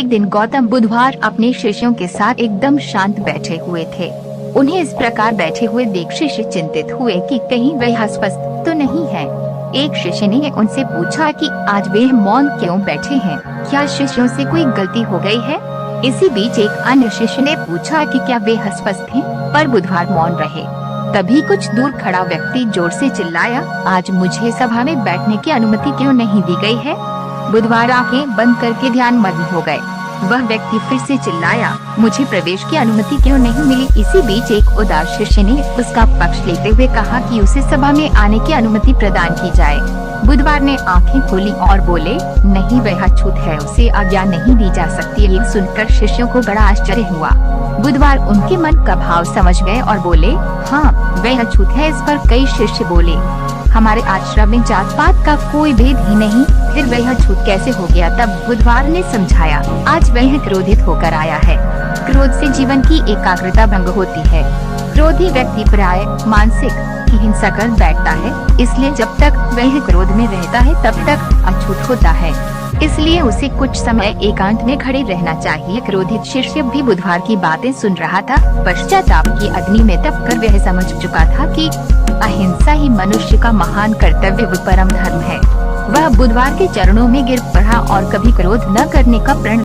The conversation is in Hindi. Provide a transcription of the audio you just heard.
एक दिन गौतम बुधवार अपने शिष्यों के साथ एकदम शांत बैठे हुए थे। उन्हें इस प्रकार बैठे हुए देख शिष्य चिंतित हुए कि कहीं वह अस्वस्थ तो नहीं है। एक शिष्य ने उनसे पूछा कि आज वे मौन क्यों बैठे हैं, क्या शिष्यों से कोई गलती हो गई है। इसी बीच एक अन्य शिष्य ने पूछा कि क्या वे अस्वस्थ हैं, पर बुधवार मौन रहे। तभी कुछ दूर खड़ा व्यक्ति जोर से चिल्लाया, आज मुझे सभा में बैठने की अनुमति क्यों नहीं दी गई है। बुधवार आंखें बंद करके ध्यान मग्न हो गए। वह व्यक्ति फिर से चिल्लाया, मुझे प्रवेश की अनुमति क्यों नहीं मिली। इसी बीच एक उदार शिष्य ने उसका पक्ष लेते हुए कहा कि उसे सभा में आने की अनुमति प्रदान की जाए। बुधवार ने आंखें खोली और बोले, नहीं वह अछूत है, उसे आज्ञा नहीं दी जा सकती। ये सुनकर शिष्यों को बड़ा आश्चर्य हुआ। बुधवार उनके मन का भाव समझ गए और बोले, हाँ वह अछूत है। इस पर कई शिष्य बोले, हमारे आश्रम में जात पात का कोई भेद ही नहीं, फिर वह अछूत कैसे हो गया। तब बुधवार ने समझाया, आज वह क्रोधित होकर आया है। क्रोध से जीवन की एकाग्रता भंग होती है। क्रोधी व्यक्ति प्राय मानसिक हिंसा कर बैठता है, इसलिए जब तक वह क्रोध में रहता है तब तक अछूत होता है। इसलिए उसे कुछ समय एकांत में खड़े रहना चाहिए। क्रोधित शिष्य भी बुधवार की बातें सुन रहा था। पश्चाताप की अग्नि में तप कर वह समझ चुका था कि अहिंसा ही मनुष्य का महान कर्तव्य व परम धर्म है। वह बुधवार के चरणों में गिर पड़ा और कभी क्रोध न करने का प्रण